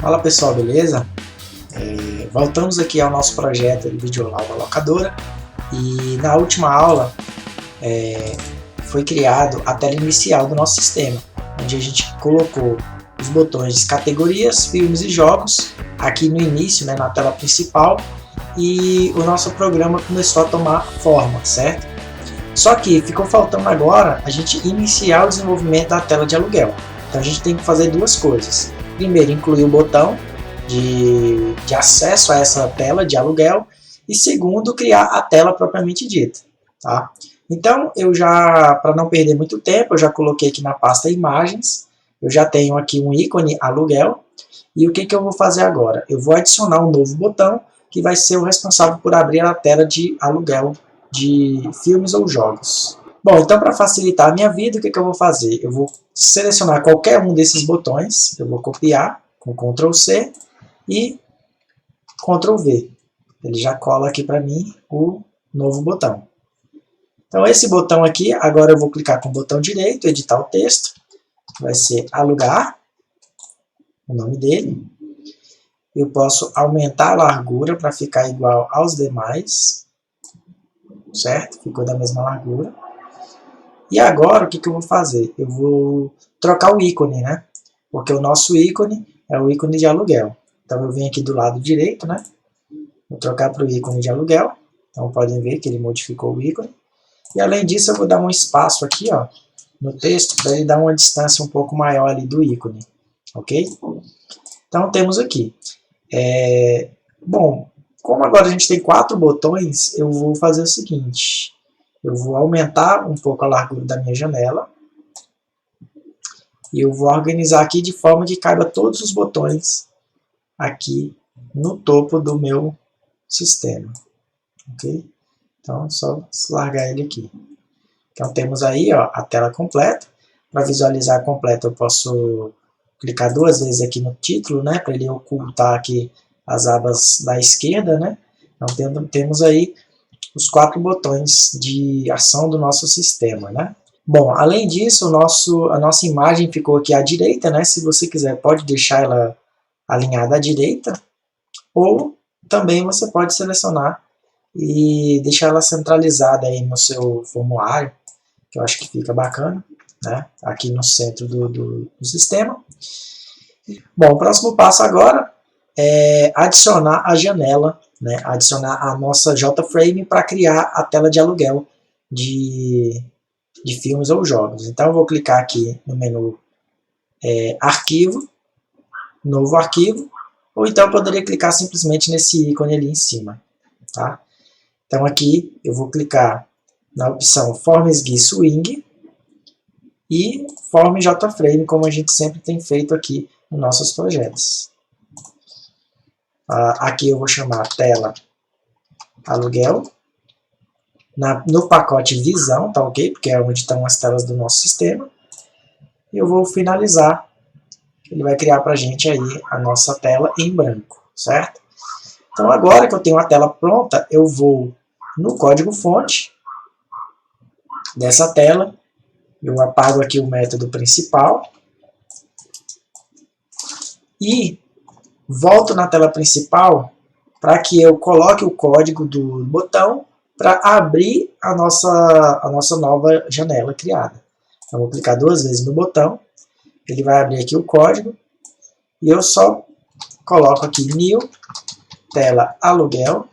Fala pessoal, beleza? Voltamos aqui ao nosso projeto de videoaula locadora e na última aula foi criado a tela inicial do nosso sistema, onde a gente colocou os botões de categorias, filmes e jogos aqui no início, né, na tela principal, e o nosso programa começou a tomar forma, certo? Só que ficou faltando agora a gente iniciar o desenvolvimento da tela de aluguel. Então a gente tem que fazer duas coisas. Primeiro, incluir o botão de acesso a essa tela de aluguel, e segundo, criar a tela propriamente dita, tá? Então, para não perder muito tempo, eu já coloquei aqui na pasta imagens, eu já tenho aqui um ícone aluguel, e o que eu vou fazer agora? Eu vou adicionar um novo botão, que vai ser o responsável por abrir a tela de aluguel de filmes ou jogos. Bom, então para facilitar a minha vida, o que eu vou fazer? Eu vou selecionar qualquer um desses botões, eu vou copiar com Ctrl C e Ctrl V. Ele já cola aqui para mim o novo botão. Então esse botão aqui, agora eu vou clicar com o botão direito, editar o texto, vai ser alugar, o nome dele. Eu posso aumentar a largura para ficar igual aos demais, certo? Ficou da mesma largura. E agora o que eu vou fazer? Eu vou trocar o ícone, né? Porque o nosso ícone é o ícone de aluguel. Então eu venho aqui do lado direito, né? Vou trocar para o ícone de aluguel. Então podem ver que ele modificou o ícone. E além disso eu vou dar um espaço aqui, ó, no texto, para ele dar uma distância um pouco maior ali do ícone. Ok? Então temos aqui. Bom, como agora a gente tem 4 botões, eu vou fazer o seguinte. Eu vou aumentar um pouco a largura da minha janela. E eu vou organizar aqui de forma que caiba todos os botões aqui no topo do meu sistema. Ok? Então, só largar ele aqui. Então, temos aí, ó, a tela completa. Para visualizar completa, eu posso clicar 2 vezes aqui no título, né, para ele ocultar aqui as abas da esquerda, né? Então, temos aí os 4 botões de ação do nosso sistema, né? Bom, além disso, a nossa imagem ficou aqui à direita, né? Se você quiser, pode deixar ela alinhada à direita, ou também você pode selecionar e deixar ela centralizada aí no seu formulário, que eu acho que fica bacana, né? Aqui no centro do sistema. Bom, o próximo passo agora é adicionar a janela, né? Adicionar a nossa JFrame para criar a tela de aluguel de filmes ou jogos. Então eu vou clicar aqui no menu Arquivo, Novo Arquivo, ou então eu poderia clicar simplesmente nesse ícone ali em cima. Tá? Então aqui eu vou clicar na opção Forms GUI Swing e Form JFrame, como a gente sempre tem feito aqui nos nossos projetos. Aqui eu vou chamar tela aluguel. No pacote visão, tá ok? Porque é onde estão as telas do nosso sistema. E eu vou finalizar. Ele vai criar para a gente aí a nossa tela em branco, certo? Então agora que eu tenho a tela pronta, eu vou no código fonte dessa tela. Eu apago aqui o método principal. E volto na tela principal para que eu coloque o código do botão para abrir a nossa nova janela criada. Eu vou clicar 2 vezes no botão, ele vai abrir aqui o código, e eu só coloco aqui New, tela aluguel,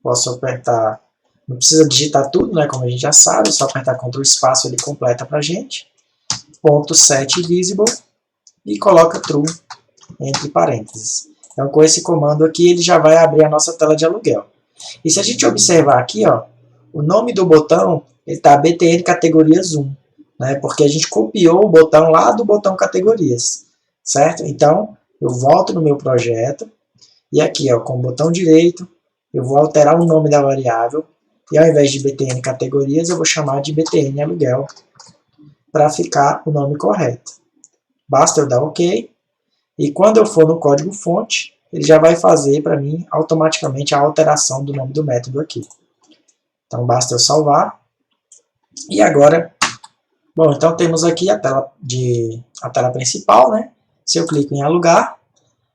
posso apertar, não precisa digitar tudo, né, como a gente já sabe, é só apertar Ctrl espaço, ele completa para a gente, ponto .set visible, e coloca true entre parênteses. Então com esse comando aqui, ele já vai abrir a nossa tela de aluguel. E se a gente observar aqui, ó, o nome do botão está BTN Categorias 1, né, porque a gente copiou o botão lá do botão Categorias, certo? Então, eu volto no meu projeto, e aqui, ó, com o botão direito, eu vou alterar o nome da variável, e ao invés de BTN Categorias, eu vou chamar de BTN Aluguel, para ficar o nome correto. Basta eu dar OK, e quando eu for no código fonte, ele já vai fazer para mim automaticamente a alteração do nome do método aqui. Então basta eu salvar. E agora, bom, então temos aqui a tela principal, né? Se eu clico em alugar,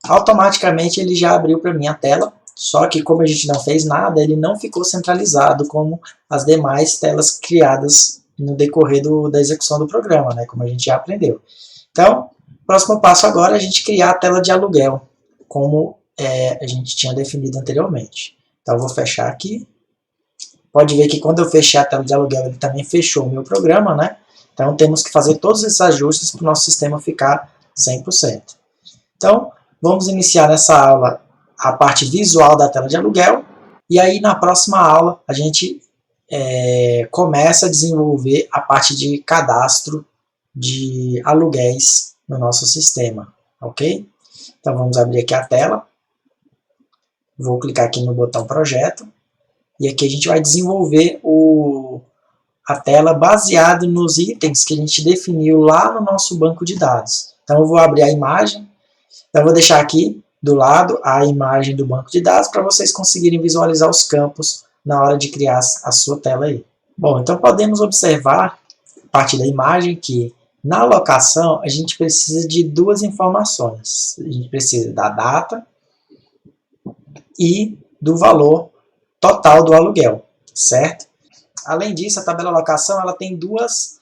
automaticamente ele já abriu para mim a tela, só que como a gente não fez nada, ele não ficou centralizado como as demais telas criadas no decorrer da execução do programa, né, como a gente já aprendeu. Então, o próximo passo agora é a gente criar a tela de aluguel, como a gente tinha definido anteriormente. Então, eu vou fechar aqui. Pode ver que quando eu fechei a tela de aluguel, ele também fechou o meu programa, né? Então, temos que fazer todos esses ajustes para o nosso sistema ficar 100%. Então, vamos iniciar nessa aula a parte visual da tela de aluguel. E aí, na próxima aula, a gente começa a desenvolver a parte de cadastro de aluguéis no nosso sistema, ok? Então, vamos abrir aqui a tela. Vou clicar aqui no botão projeto. E aqui a gente vai desenvolver a tela baseado nos itens que a gente definiu lá no nosso banco de dados. Então eu vou abrir a imagem, eu vou deixar aqui do lado a imagem do banco de dados para vocês conseguirem visualizar os campos na hora de criar a sua tela aí. Bom, então podemos observar, a partir da imagem, que na locação a gente precisa de duas informações. A gente precisa da data e do valor total do aluguel, certo? Além disso, a tabela locação ela tem dois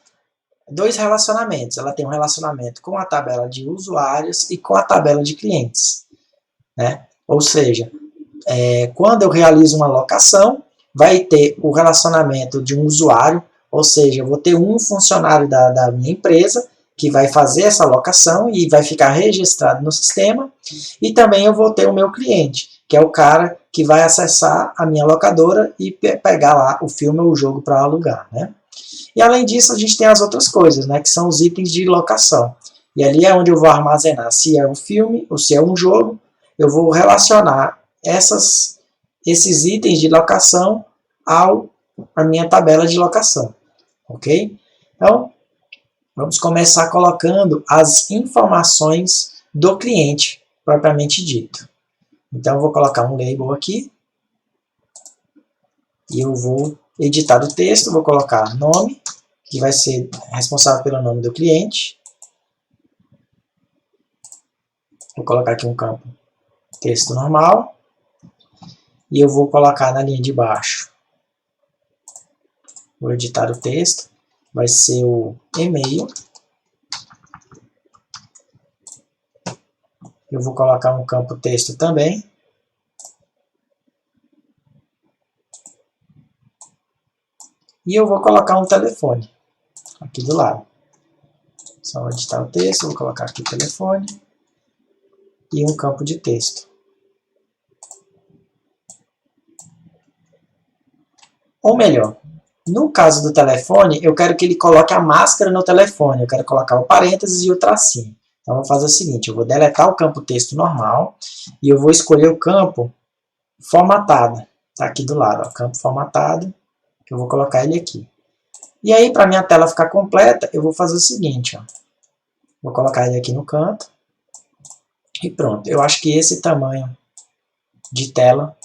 relacionamentos. Ela tem um relacionamento com a tabela de usuários e com a tabela de clientes, né? Ou seja, quando eu realizo uma locação, vai ter o relacionamento de um usuário, ou seja, eu vou ter um funcionário da minha empresa que vai fazer essa locação e vai ficar registrado no sistema, e também eu vou ter o meu cliente, que é o cara que vai acessar a minha locadora e pegar lá o filme ou o jogo para alugar, né? E além disso, a gente tem as outras coisas, né, que são os itens de locação. E ali é onde eu vou armazenar se é um filme ou se é um jogo. Eu vou relacionar esses itens de locação à minha tabela de locação, ok? Então, vamos começar colocando as informações do cliente, propriamente dito. Então, eu vou colocar um label aqui, e eu vou editar o texto, vou colocar nome, que vai ser responsável pelo nome do cliente. Vou colocar aqui um campo texto normal, e eu vou colocar na linha de baixo. Vou editar o texto, vai ser o e-mail. Eu vou colocar um campo texto também. E eu vou colocar um telefone aqui do lado. Só vou editar o texto, vou colocar aqui o telefone e um campo de texto. Ou melhor, no caso do telefone, eu quero que ele coloque a máscara no telefone. Eu quero colocar o parênteses e o tracinho. Então, eu vou fazer o seguinte, eu vou deletar o campo texto normal e eu vou escolher o campo formatado. Está aqui do lado, ó, campo formatado. Eu vou colocar ele aqui. E aí, para minha tela ficar completa, eu vou fazer o seguinte, ó. Vou colocar ele aqui no canto. E pronto. Eu acho que esse tamanho de tela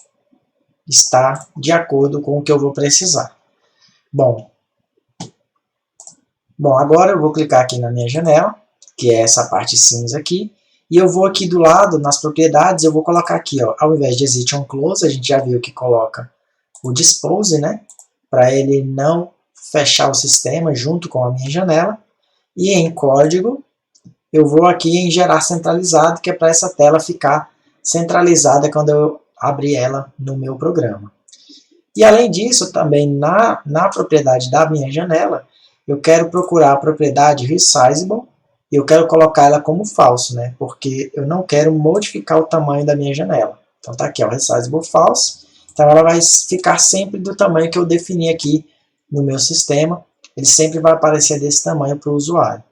está de acordo com o que eu vou precisar. Bom, agora eu vou clicar aqui na minha janela, que é essa parte cinza aqui, e eu vou aqui do lado, nas propriedades, eu vou colocar aqui, ó, ao invés de exit on close, a gente já viu que coloca o dispose, né, para ele não fechar o sistema junto com a minha janela, e em código, eu vou aqui em gerar centralizado, que é para essa tela ficar centralizada quando eu abrir ela no meu programa. E além disso, também na propriedade da minha janela, eu quero procurar a propriedade resizable, e eu quero colocar ela como falso, né? Porque eu não quero modificar o tamanho da minha janela. Então tá aqui, ó, resizable false. Então ela vai ficar sempre do tamanho que eu defini aqui no meu sistema. Ele sempre vai aparecer desse tamanho para o usuário.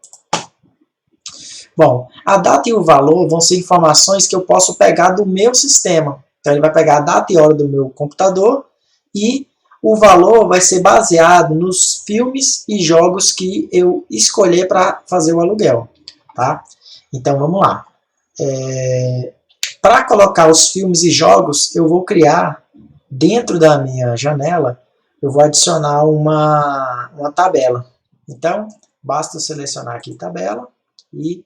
Bom, a data e o valor vão ser informações que eu posso pegar do meu sistema. Então ele vai pegar a data e hora do meu computador e o valor vai ser baseado nos filmes e jogos que eu escolher para fazer o aluguel. Tá? Então vamos lá. Para colocar os filmes e jogos, eu vou criar, dentro da minha janela, eu vou adicionar uma tabela. Então, basta eu selecionar aqui tabela e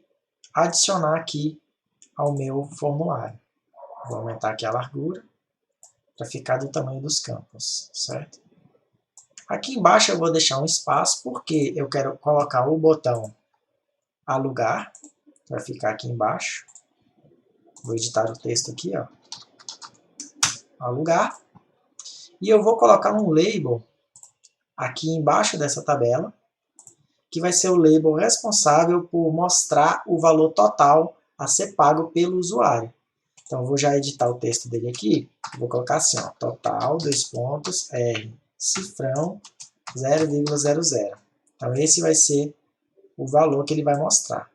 adicionar aqui ao meu formulário. Vou aumentar aqui a largura para ficar do tamanho dos campos, certo? Aqui embaixo eu vou deixar um espaço porque eu quero colocar o botão alugar, vai ficar aqui embaixo. Vou editar o texto aqui, ó, alugar. E eu vou colocar um label aqui embaixo dessa tabela, que vai ser o label responsável por mostrar o valor total a ser pago pelo usuário. Então eu vou já editar o texto dele aqui, vou colocar assim, ó, total, R, cifrão, 0,00. Então esse vai ser o valor que ele vai mostrar.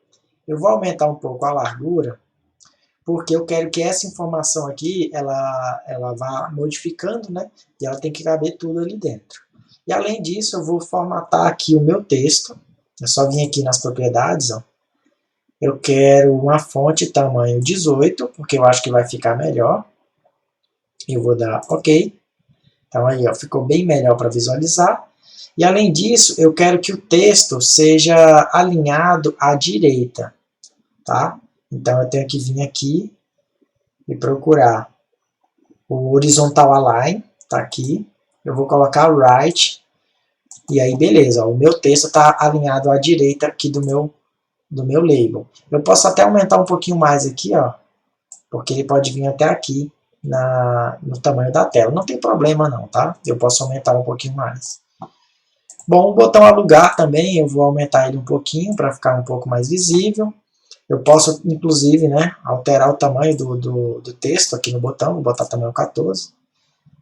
Eu vou aumentar um pouco a largura, porque eu quero que essa informação aqui, ela vá modificando, né? E ela tem que caber tudo ali dentro. E além disso, eu vou formatar aqui o meu texto. É só vir aqui nas propriedades, ó. Eu quero uma fonte tamanho 18, porque eu acho que vai ficar melhor. Eu vou dar OK. Então aí, ó, ficou bem melhor para visualizar. E além disso, eu quero que o texto seja alinhado à direita, tá? Então eu tenho que vir aqui e procurar o horizontal align, tá aqui. Eu vou colocar right, e aí beleza, ó, o meu texto está alinhado à direita aqui do meu label. Eu posso até aumentar um pouquinho mais aqui, ó, porque ele pode vir até aqui no tamanho da tela. Não tem problema não, tá? Eu posso aumentar um pouquinho mais. Bom, o botão alugar também, eu vou aumentar ele um pouquinho para ficar um pouco mais visível. Eu posso, inclusive, né, alterar o tamanho do texto aqui no botão, vou botar tamanho 14.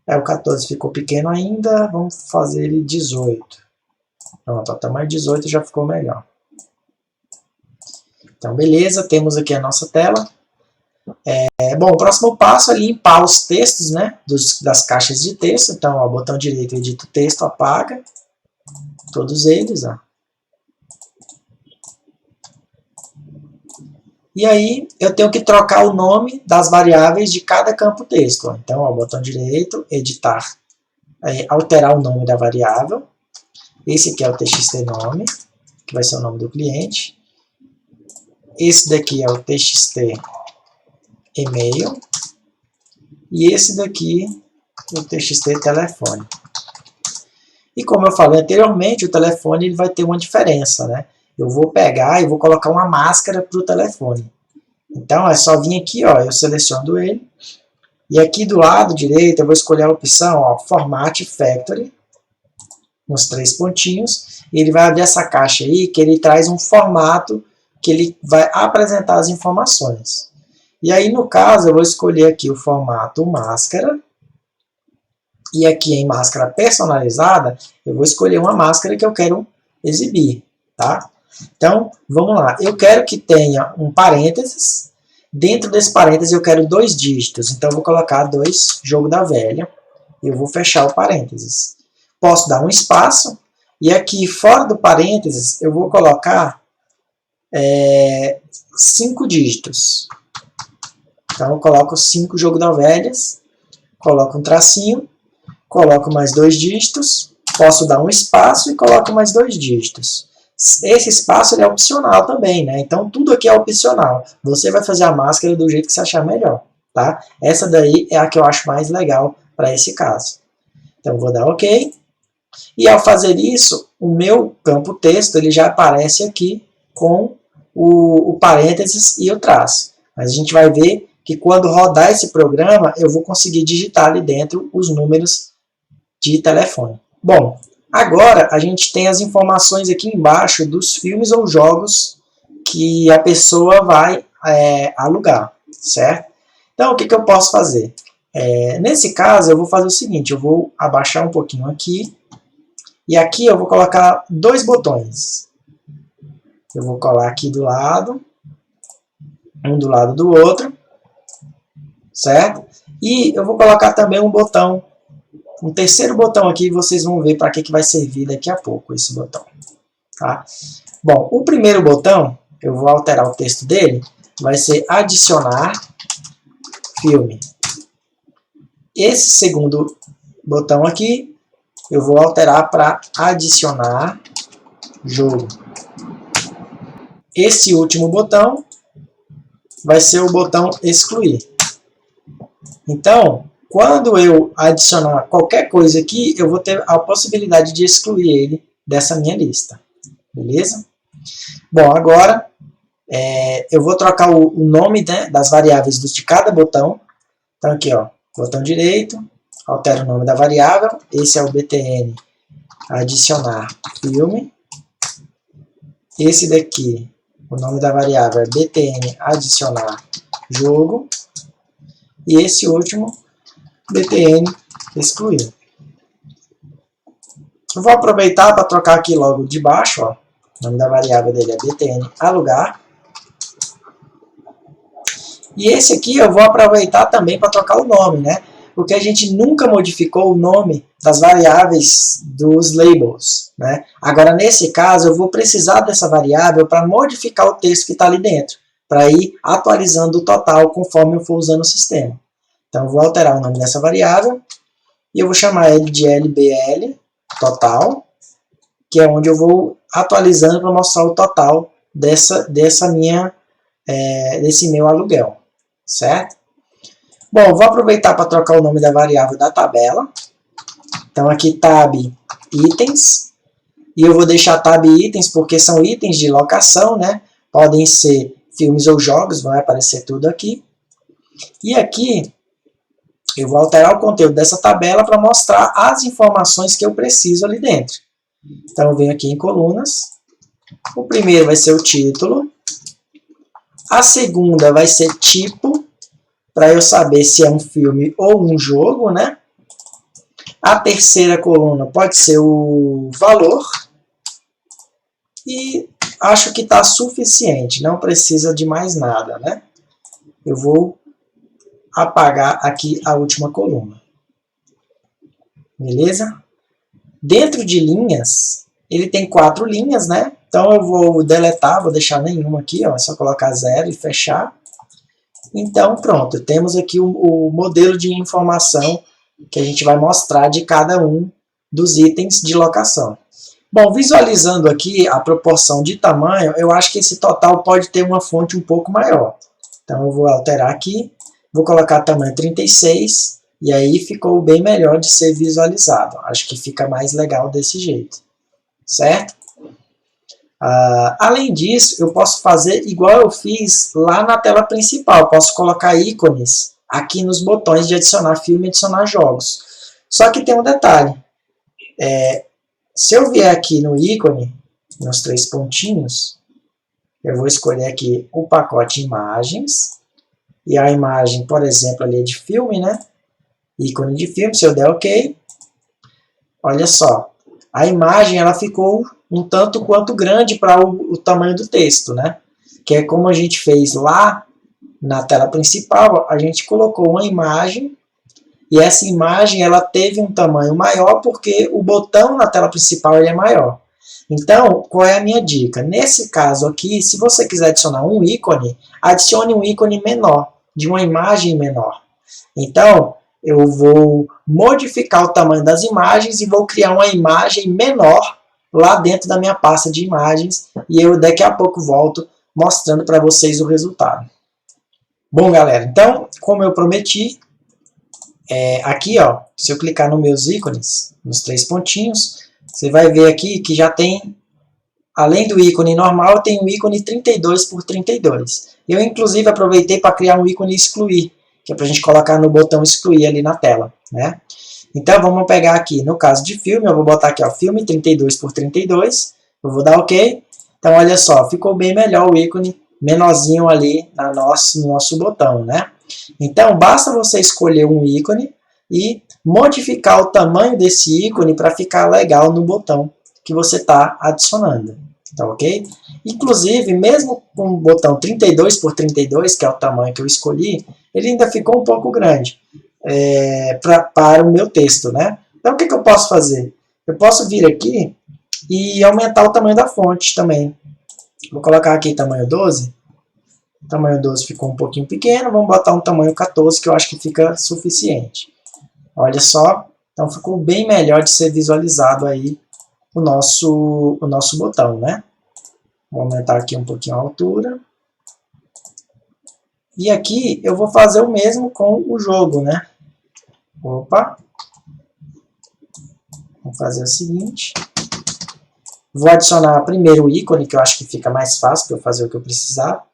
O 14 ficou pequeno ainda, vamos fazer ele 18. Pronto, o tamanho 18 já ficou melhor. Então, beleza, temos aqui a nossa tela. Bom, o próximo passo é limpar os textos, né, das caixas de texto. Então, ó, botão direito, edita o texto, apaga todos eles, ó. E aí, eu tenho que trocar o nome das variáveis de cada campo texto. Então, ó, botão direito, editar, alterar o nome da variável. Esse aqui é o txt nome, que vai ser o nome do cliente. Esse daqui é o txt e-mail. E esse daqui é o txt telefone. E como eu falei anteriormente, o telefone ele vai ter uma diferença, né? Eu vou pegar e vou colocar uma máscara para o telefone. Então, é só vir aqui, ó, eu seleciono ele. E aqui do lado direito eu vou escolher a opção, ó, Format Factory, nos 3 pontinhos. E ele vai abrir essa caixa aí, que ele traz um formato que ele vai apresentar as informações. E aí, no caso, eu vou escolher aqui o formato máscara. E aqui em máscara personalizada, eu vou escolher uma máscara que eu quero exibir, tá? Então, vamos lá. Eu quero que tenha um parênteses. Dentro desse parênteses eu quero 2 dígitos. Então, eu vou colocar 2, jogo da velha. E eu vou fechar o parênteses. Posso dar um espaço. E aqui, fora do parênteses, eu vou colocar 5 dígitos. Então, eu coloco 5 jogo da velhas. Coloco um tracinho. Coloco mais 2 dígitos. Posso dar um espaço e coloco mais 2 dígitos. Esse espaço ele é opcional também, né? Então tudo aqui é opcional. Você vai fazer a máscara do jeito que você achar melhor, tá? Essa daí é a que eu acho mais legal para esse caso. Então vou dar OK. E ao fazer isso, o meu campo texto ele já aparece aqui com o parênteses e o traço. Mas a gente vai ver que quando rodar esse programa, eu vou conseguir digitar ali dentro os números de telefone. Bom, agora a gente tem as informações aqui embaixo dos filmes ou jogos que a pessoa vai alugar, certo? Então, o que eu posso fazer? Nesse caso, eu vou fazer o seguinte, eu vou abaixar um pouquinho aqui, e aqui eu vou colocar 2 botões. Eu vou colar aqui do lado, um do lado do outro, certo? E eu vou colocar também um botão, um terceiro botão aqui, vocês vão ver para que vai servir daqui a pouco esse botão. Tá? Bom, o primeiro botão, eu vou alterar o texto dele, vai ser adicionar filme. Esse segundo botão aqui, eu vou alterar para adicionar jogo. Esse último botão vai ser o botão excluir. Então, quando eu adicionar qualquer coisa aqui, eu vou ter a possibilidade de excluir ele dessa minha lista. Beleza? Bom, agora eu vou trocar o nome, né, das variáveis de cada botão. Então aqui, ó, botão direito, altera o nome da variável. Esse é o btn adicionar filme. Esse daqui, o nome da variável é btn adicionar jogo. E esse último, btn excluir. Eu vou aproveitar para trocar aqui logo de baixo, ó. O nome da variável dele é btn alugar. E esse aqui eu vou aproveitar também para trocar o nome, né? Porque a gente nunca modificou o nome das variáveis dos labels, né? Agora, nesse caso, eu vou precisar dessa variável para modificar o texto que está ali dentro, para ir atualizando o total conforme eu for usando o sistema. Então, eu vou alterar o nome dessa variável e eu vou chamar ele de LBL total, que é onde eu vou atualizando para mostrar o total desse meu aluguel, certo? Bom, vou aproveitar para trocar o nome da variável da tabela. Então aqui tab itens, e eu vou deixar tab itens porque são itens de locação, né? Podem ser filmes ou jogos, vai aparecer tudo aqui. E aqui eu vou alterar o conteúdo dessa tabela para mostrar as informações que eu preciso ali dentro. Então eu venho aqui em colunas. O primeiro vai ser o título. A segunda vai ser tipo, para eu saber se é um filme ou um jogo, né? A terceira coluna pode ser o valor. E acho que está suficiente, não precisa de mais nada, né? Eu vou apagar aqui a última coluna. Beleza? Dentro de linhas, ele tem 4 linhas, né? Então eu vou deletar, vou deixar nenhuma aqui, ó, é só colocar 0 e fechar. Então pronto, temos aqui o modelo de informação que a gente vai mostrar de cada um dos itens de locação. Bom, visualizando aqui a proporção de tamanho, eu acho que esse total pode ter uma fonte um pouco maior. Então eu vou alterar aqui, vou colocar tamanho 36, e aí ficou bem melhor de ser visualizado. Acho que fica mais legal desse jeito, certo? Além disso, eu posso fazer igual eu fiz lá na tela principal. Posso colocar ícones aqui nos botões de adicionar filme e adicionar jogos. Só que tem um detalhe. Se eu vier aqui no ícone, nos 3 pontinhos, eu vou escolher aqui o pacote imagens. E a imagem, por exemplo, ali é de filme, né? Ícone de filme, se eu der OK. Olha só, a imagem ela ficou um tanto quanto grande para o tamanho do texto, né? Que é como a gente fez lá na tela principal, a gente colocou uma imagem e essa imagem ela teve um tamanho maior porque o botão na tela principal ele é maior. Então, qual é a minha dica? Nesse caso aqui, se você quiser adicionar um ícone, adicione um ícone menor, de uma imagem menor. Então, eu vou modificar o tamanho das imagens e vou criar uma imagem menor lá dentro da minha pasta de imagens e eu daqui a pouco volto mostrando para vocês o resultado. Bom, galera, então, como eu prometi, aqui, ó, se eu clicar nos meus ícones, nos 3 pontinhos, você vai ver aqui que já tem, além do ícone normal, tem o ícone 32 por 32. Eu, inclusive, aproveitei para criar um ícone excluir, que é para a gente colocar no botão excluir ali na tela, né? Então, vamos pegar aqui, no caso de filme, eu vou botar aqui, ó, filme 32 por 32, eu vou dar OK. Então, olha só, ficou bem melhor o ícone menorzinho ali no nosso botão, né? Então, basta você escolher um ícone e modificar o tamanho desse ícone para ficar legal no botão que você está adicionando, tá ok? Inclusive, mesmo com o botão 32 por 32, que é o tamanho que eu escolhi, ele ainda ficou um pouco grande. Para o meu texto, né? Então, o que eu posso fazer? Eu posso vir aqui e aumentar o tamanho da fonte também. Vou colocar aqui tamanho 12. O tamanho 12 ficou um pouquinho pequeno. Vamos botar um tamanho 14, que eu acho que fica suficiente. Olha só. Então, ficou bem melhor de ser visualizado aí o nosso botão, né? Vou aumentar aqui um pouquinho a altura. E aqui eu vou fazer o mesmo com o jogo, né? Opa! Vou fazer o seguinte. Vou adicionar primeiro o ícone, que eu acho que fica mais fácil para eu fazer o que eu precisar.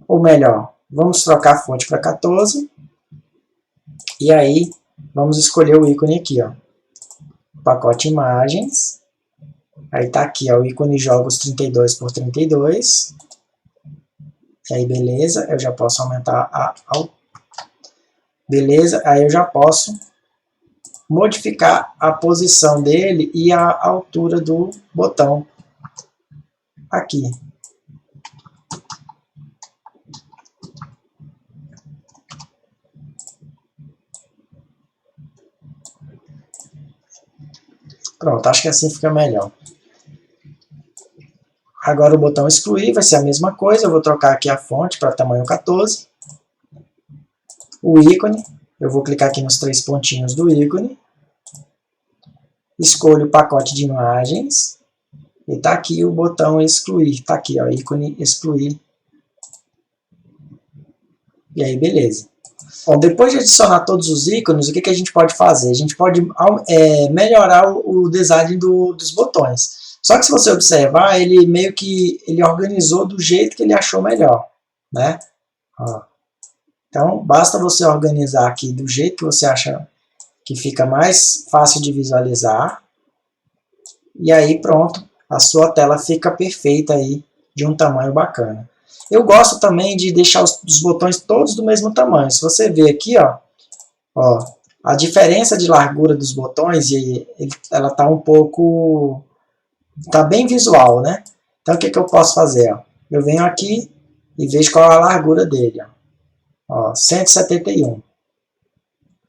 Ou melhor, vamos trocar a fonte para 14. E aí, vamos escolher o ícone aqui, ó. Pacote imagens. Aí tá aqui, ó, o ícone jogos 32 por 32. E aí, beleza, eu já posso aumentar a... Beleza, aí eu já posso modificar a posição dele e a altura do botão aqui. Pronto, acho que assim fica melhor. Agora o botão excluir vai ser a mesma coisa, eu vou trocar aqui a fonte para tamanho 14. O ícone, eu vou clicar aqui nos 3 pontinhos do ícone. Escolho o pacote de imagens. E está aqui o botão excluir. Está aqui, ó, ícone excluir. E aí, beleza. Bom, depois de adicionar todos os ícones, o que a gente pode fazer? A gente pode melhorar o design dos botões. Só que se você observar, ele meio que organizou do jeito que ele achou melhor, né? Ó. Então, basta você organizar aqui do jeito que você acha que fica mais fácil de visualizar. E aí, pronto, a sua tela fica perfeita aí, de um tamanho bacana. Eu gosto também de deixar os botões todos do mesmo tamanho. Se você ver aqui, ó, a diferença de largura dos botões, ela tá um pouco... Tá bem visual, né? Então, o que eu posso fazer? Ó? Eu venho aqui e vejo qual é a largura dele. Ó, 171.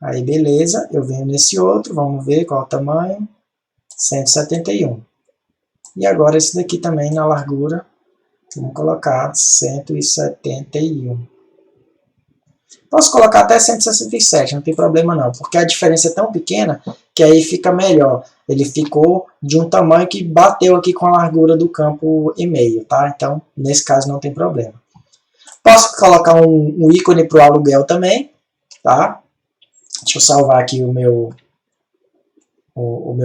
Aí, beleza. Eu venho nesse outro, vamos ver qual é o tamanho. 171. E agora esse daqui também na largura, vamos colocar 171. Posso colocar até 167, não tem problema não, porque a diferença é tão pequena que aí fica melhor. Ele ficou de um tamanho que bateu aqui com a largura do campo e meio, tá? Então, nesse caso não tem problema. Posso colocar um ícone para o aluguel também, tá? Deixa eu salvar aqui o meu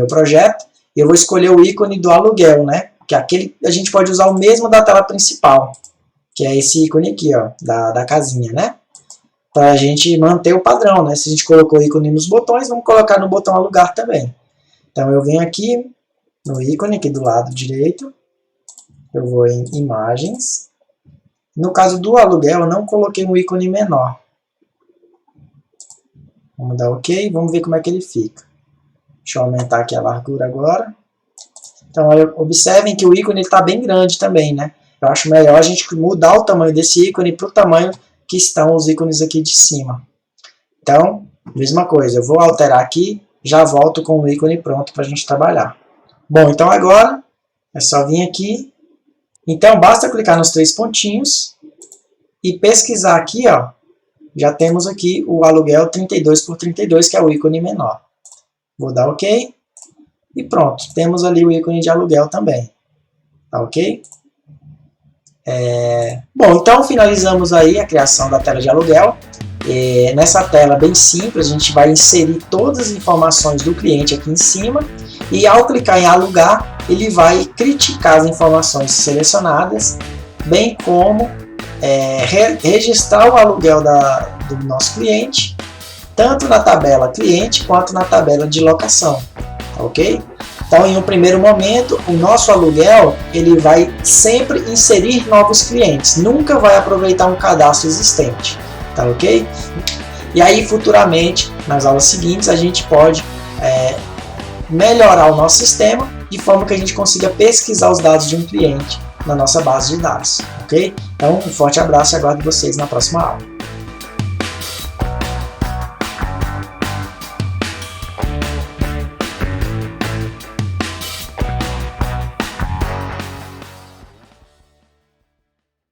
projeto. E eu vou escolher o ícone do aluguel, né? Que aquele a gente pode usar o mesmo da tela principal, que é esse ícone aqui, ó, da casinha, né? Para a gente manter o padrão, né? Se a gente colocou o ícone nos botões, vamos colocar no botão alugar também. Então eu venho aqui no ícone aqui do lado direito, eu vou em imagens. No caso do aluguel, eu não coloquei um ícone menor. Vamos dar OK, vamos ver como é que ele fica. Deixa eu aumentar aqui a largura agora. Então, observem que o ícone está bem grande também, né? Eu acho melhor a gente mudar o tamanho desse ícone para o tamanho que estão os ícones aqui de cima. Então, mesma coisa, eu vou alterar aqui, já volto com o ícone pronto para a gente trabalhar. Bom, então agora é só vir aqui. Então, basta clicar nos 3 pontinhos e pesquisar aqui, ó. Já temos aqui o aluguel 32 por 32, que é o ícone menor. Vou dar OK. E pronto, temos ali o ícone de aluguel também. Tá OK? Bom, então finalizamos aí a criação da tela de aluguel. Nessa tela bem simples, a gente vai inserir todas as informações do cliente aqui em cima. E ao clicar em alugar, ele vai criticar as informações selecionadas, bem como registrar o aluguel do nosso cliente, tanto na tabela cliente quanto na tabela de locação. Ok? Então, em um primeiro momento, o nosso aluguel ele vai sempre inserir novos clientes, nunca vai aproveitar um cadastro existente, tá ok? E aí, futuramente, nas aulas seguintes, a gente pode melhorar o nosso sistema de forma que a gente consiga pesquisar os dados de um cliente na nossa base de dados, ok? Então, um forte abraço e aguardo vocês na próxima aula.